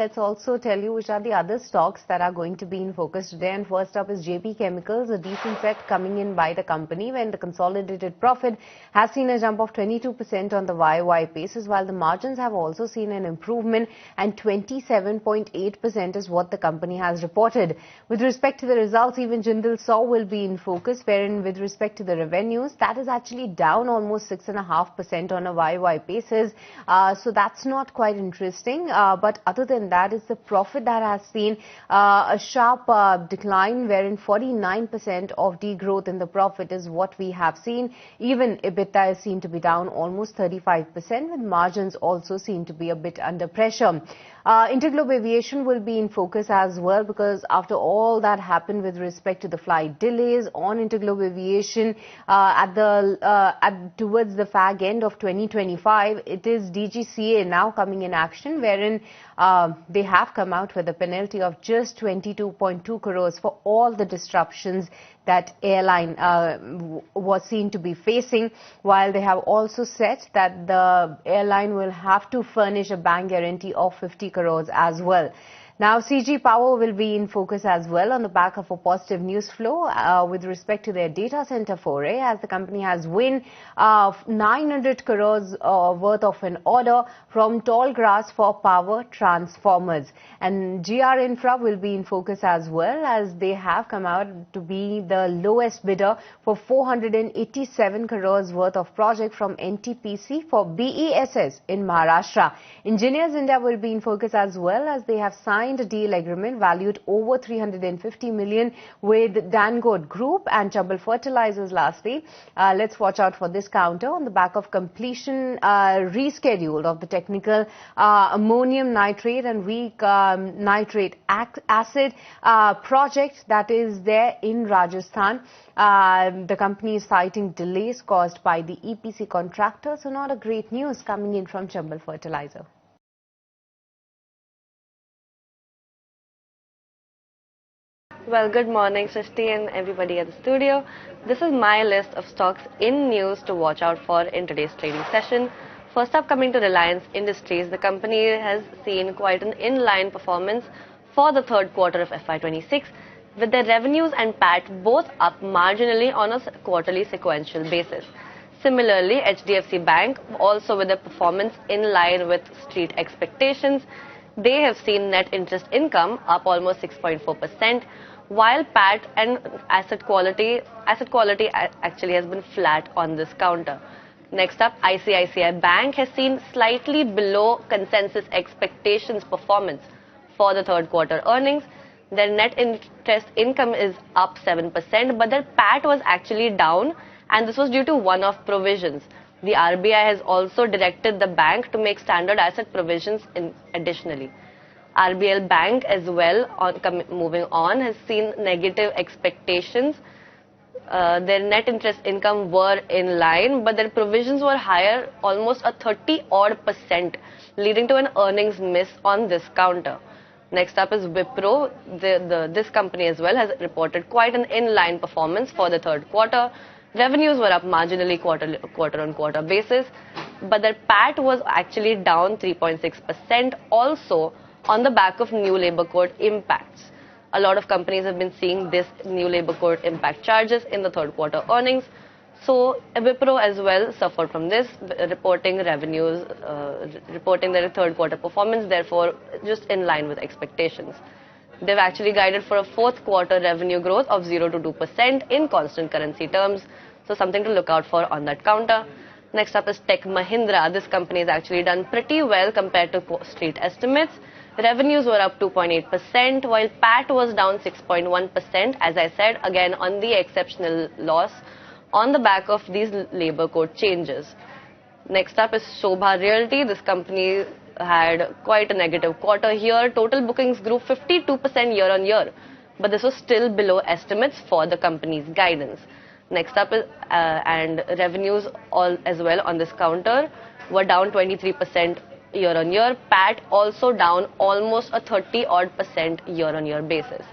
let's also tell you which are the other stocks that are going to be in focus today. And first up is JP Chemicals, a decent set coming in by the company when the consolidated profit has seen a jump of 22% on the YOY basis, while the margins have also seen an improvement, and 27.8% is what the company has reported. With respect to the results, even Jindal Saw will be in focus, wherein with respect to the revenues, that is actually down almost 6.5% on a YOY basis. So that's not quite interesting. But other than that, it's the profit that has seen a sharp decline, wherein 49% of degrowth in the profit is what we have seen. Even EBITDA is seen to be down almost 35%, with margins also seen to be a bit under pressure. Interglobe Aviation will be in focus as well, because after all that happened with respect to the flight delays on Interglobe Aviation towards the fag end of 2025, it is DGCA now coming in action, wherein they have come out with a penalty of just 22.2 crores for all the disruptions that airline was seen to be facing, while they have also said that the airline will have to furnish a bank guarantee of 50 crores as well. Now, CG Power will be in focus as well on the back of a positive news flow with respect to their data center foray, as the company has won 900 crores worth of an order from Tallgrass for power transformers. And GR Infra will be in focus as well, as they have come out to be the lowest bidder for 487 crores worth of project from NTPC for BESS in Maharashtra. Engineers India will be in focus as well, as they have signed a deal agreement valued over 350 million with Dangote Group and Chambal Fertilizers. Lastly, let's watch out for this counter on the back of completion rescheduled of the technical ammonium nitrate and weak nitrate acid project that is there in Rajasthan. The company is citing delays caused by the EPC contractor, so not a great news coming in from Chambal Fertilizer. Well, good morning, Srishti and everybody at the studio. This is my list of stocks in news to watch out for in today's trading session. First up, coming to Reliance Industries, the company has seen quite an in-line performance for the third quarter of FY26, with their revenues and PAT both up marginally on a quarterly sequential basis. Similarly, HDFC Bank, also with a performance in line with street expectations, they have seen net interest income up almost 6.4%, while PAT and asset quality actually has been flat on this counter. Next up, ICICI Bank has seen slightly below consensus expectations performance for the third quarter earnings. Their net interest income is up 7%, but their PAT was actually down, and this was due to one-off provisions. The RBI has also directed the bank to make standard asset provisions additionally. RBL Bank as well, moving on, has seen negative expectations. Their net interest income were in line, but their provisions were higher, almost a 30-odd%, leading to an earnings miss on this counter. Next up is Wipro. This company as well has reported quite an in-line performance for the third quarter. Revenues were up marginally quarter-on-quarter basis, but their PAT was actually down 3.6%, also on the back of new labour code impacts. A lot of companies have been seeing this new labour code impact charges in the third quarter earnings. So Wipro as well suffered from this, reporting revenues, reporting their third quarter performance, therefore just in line with expectations. They've actually guided for a fourth quarter revenue growth of 0 to 2% in constant currency terms. So something to look out for on that counter. Next up is Tech Mahindra. This company has actually done pretty well compared to street estimates. Revenues were up 2.8%, while PAT was down 6.1%, as I said, again on the exceptional loss on the back of these labour code changes. Next up is Shobha Realty. This company had quite a negative quarter here. Total bookings grew 52% year on year, but this was still below estimates for the company's guidance. Next up is, and revenues all as well on this counter were down 23% year on year. PAT also down almost a 30-odd% year on year basis.